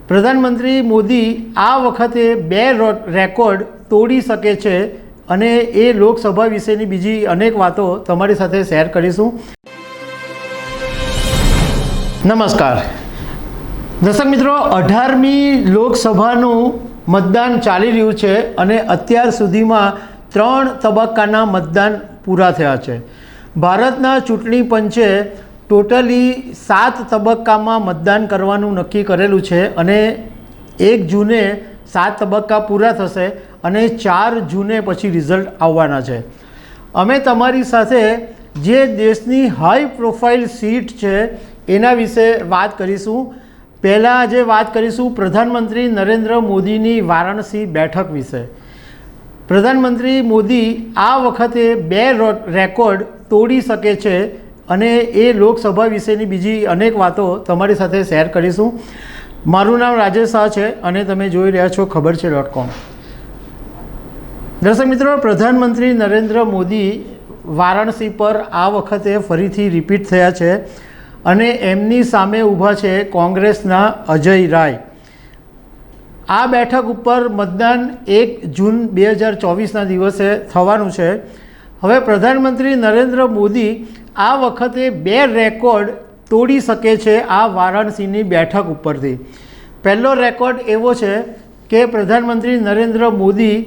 પ્રધાનમંત્રી મોદી આ વખતે 2 રેકોર્ડ તોડી શકે છે અને એ લોકસભા વિશેની બીજી અનેક વાતો તમારી સાથે શેર કરીશું. નમસ્કાર દર્શક મિત્રો, 18મી લોકસભાનું મતદાન ચાલી રહ્યું છે અને અત્યાર સુધીમાં 3 તબક્કાના મતદાન પૂરા થયા છે. ભારતના ચૂંટણી પંચે ટોટલી 7 તબક્કામાં મતદાન કરવાનું નક્કી કરેલું છે અને 1 જૂને 7 તબક્કા પૂરા થશે અને 4 જૂને પછી રિઝલ્ટ આવવાના છે. અમે તમારી સાથે જે દેશની હાઈ પ્રોફાઇલ સીટ છે એના વિશે વાત કરીશું. પહેલાં આજે વાત કરીશું પ્રધાનમંત્રી નરેન્દ્ર મોદીની વારાણસી બેઠક વિશે. પ્રધાનમંત્રી મોદી આ વખતે 2 રેકોર્ડ તોડી શકે છે અને એ લોકસભા વિશેની બીજી અનેક વાતો તમારી સાથે શેર કરીશું. મારું નામ રાજેશ શાહ છે અને તમે જોઈ રહ્યા છો ખબરછે.com. દર્શક મિત્રો, પ્રધાનમંત્રી નરેન્દ્ર મોદી વારાણસી પર આ વખતે ફરીથી રિપીટ થયા છે અને એમની સામે ઊભા છે કોંગ્રેસના અજય રાય. આ બેઠક ઉપર મતદાન 1 જૂન 2024ના દિવસે થવાનું છે. હવે પ્રધાનમંત્રી નરેન્દ્ર મોદી આ વખતે 2 રેકોર્ડ તોડી શકે છે આ વારાણસીની બેઠક ઉપરથી. પહેલો રેકોર્ડ એવો છે કે પ્રધાનમંત્રી નરેન્દ્ર મોદી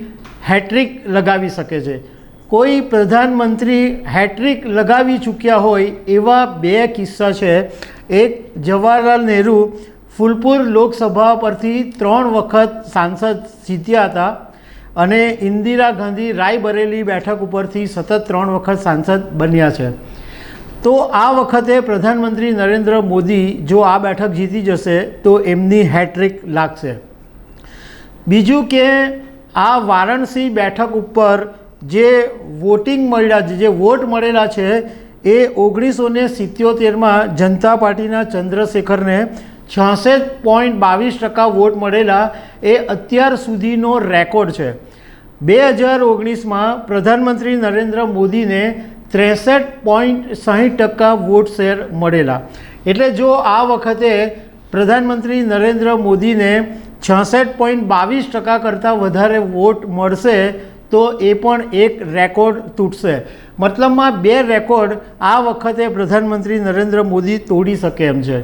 હેટ્રિક લગાવી શકે છે. કોઈ પ્રધાનમંત્રી હેટ્રિક લગાવી ચૂક્યા હોય એવા 2 કિસ્સા છે. એક જવાહરલાલ નહેરુ ફૂલપુર લોકસભા પરથી 3 વખત સાંસદ જીત્યા હતા અને ઇન્દિરા ગાંધી રાયબરેલી બેઠક ઉપરથી સતત 3 વખત સાંસદ બન્યા છે. તો આ વખતે પ્રધાનમંત્રી નરેન્દ્ર મોદી જો આ બેઠક જીતી જશે તો એમની હેટ્રિક લાગશે. બીજું કે આ વારાણસી બેઠક ઉપર જે વોટિંગ મળ્યા છે, જે વોટ મળેલા છે એ 1977માં જનતા પાર્ટીના ચંદ્રશેખરને 66.22% વોટ મળેલા એ અત્યાર સુધીનો રેકોર્ડ છે. 2019માં પ્રધાનમંત્રી નરેન્દ્ર મોદીને 63.60% વોટ શેર મળેલા. એટલે જો આ વખતે પ્રધાનમંત્રી નરેન્દ્ર મોદીને 66.22% કરતાં વધારે વોટ મળશે તો એ પણ એક રેકોર્ડ તૂટશે. મતલબમાં 2 રેકોર્ડ આ વખતે પ્રધાનમંત્રી નરેન્દ્ર મોદી તોડી શકે એમ છે.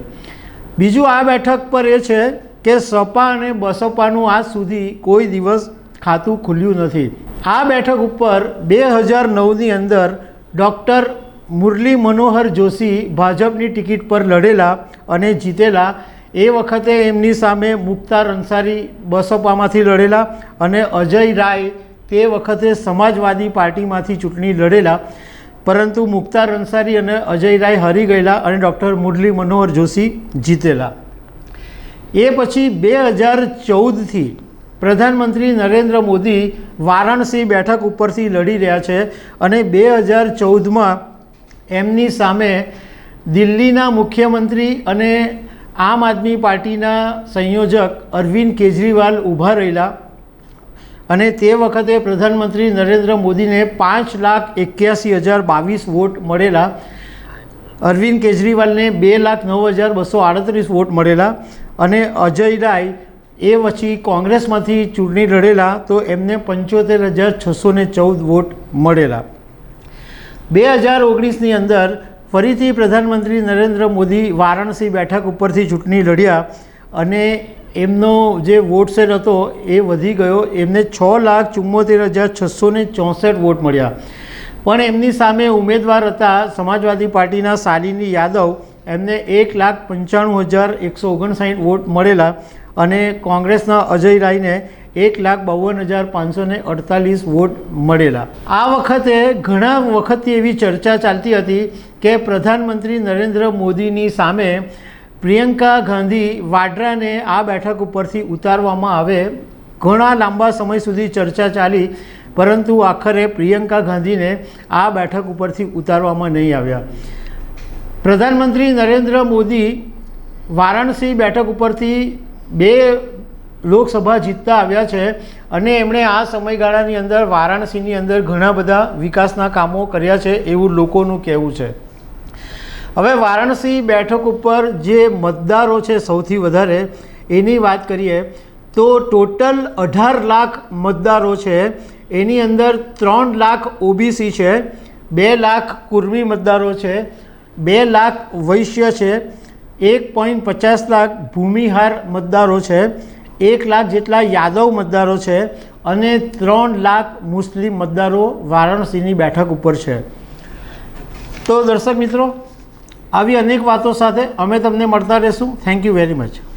બીજું આ બેઠક પર એ છે કે સપા અને બસપાનું આજ સુધી કોઈ દિવસ ખાતું ખુલ્યું નથી. આ બેઠક ઉપર 2009ની અંદર ડૉક્ટર મુરલી મનોહર જોશી ભાજપની ટિકિટ પર લડેલા અને જીતેલા. એ વખતે એમની સામે મુખ્તાર અંસારી બસપામાંથી લડેલા અને અજય રાય તે વખતે સમાજવાદી પાર્ટીમાંથી ચૂંટણી લડેલા, પરંતુ મુખ્તાર અંસારી અને અજય રાય હારી ગયેલા અને ડૉક્ટર મુરલી મનોહર જોશી જીતેલા. એ પછી 2014થી પ્રધાનમંત્રી નરેન્દ્ર મોદી વારાણસી બેઠક ઉપરથી લડી રહ્યા છે અને 2014માં એમની સામે દિલ્હીના મુખ્યમંત્રી અને આમ આદમી પાર્ટીના સંયોજક અરવિંદ કેજરીવાલ ઊભા રહેલા અને તે વખતે પ્રધાનમંત્રી નરેન્દ્ર મોદીને 5,81,022 વોટ મળેલા. અરવિંદ કેજરીવાલને 2,09,238 વોટ મળેલા અને અજય રાય એ પછી કોંગ્રેસમાંથી ચૂંટણી લડેલા તો એમને 75,614 વોટ મળેલા. 2019ની અંદર ફરીથી પ્રધાનમંત્રી નરેન્દ્ર મોદી વારાણસી બેઠક ઉપરથી ચૂંટણી લડ્યા અને એમનો જે વોટ શેર હતો એ વધી ગયો. એમને 6,74,664 વોટ મળ્યા. પણ એમની સામે ઉમેદવાર હતા સમાજવાદી પાર્ટીના શાલિની યાદવ, એમને 1,95,159 વોટ મળેલા અને કોંગ્રેસના અજય રાયને 1,52,548 વોટ મળેલા. આ વખતે ઘણા વખતથી એવી ચર્ચા ચાલતી હતી કે પ્રધાનમંત્રી નરેન્દ્ર મોદીની સામે પ્રિયંકા ગાંધી વાડ્રાને આ બેઠક ઉપરથી ઉતારવામાં આવે. ઘણા લાંબા સમય સુધી ચર્ચા ચાલી, પરંતુ આખરે પ્રિયંકા ગાંધીને આ બેઠક ઉપરથી ઉતારવામાં નહીં આવ્યા. પ્રધાનમંત્રી નરેન્દ્ર મોદી વારાણસી બેઠક ઉપરથી 2 લોકસભા જીતતા આવ્યા છે અને એમણે આ સમયગાળાની અંદર વારાણસીની અંદર ઘણા બધા વિકાસના કામો કર્યા છે એવું લોકોનું કહેવું છે. હવે વારાણસી બેઠક ઉપર જે મતદારો છે સૌથી વધારે એની વાત કરીએ તો ટોટલ 18 લાખ મતદારો છે, એની અંદર 3 લાખ ઓબીસી છે, 2 લાખ કુર્મી મતદારો છે, 2 લાખ વૈશ્ય છે, 1.50 લાખ ભૂમિહાર મતદારો છે, 1 લાખ જેટલા યાદવ મતદારો છે અને 3 લાખ મુસ્લિમ મતદારો વારાણસીની બેઠક ઉપર છે. તો દર્શક મિત્રો, આવી અનેક વાતો સાથે અમે તમને મળતા રહીશું. Thank you very much.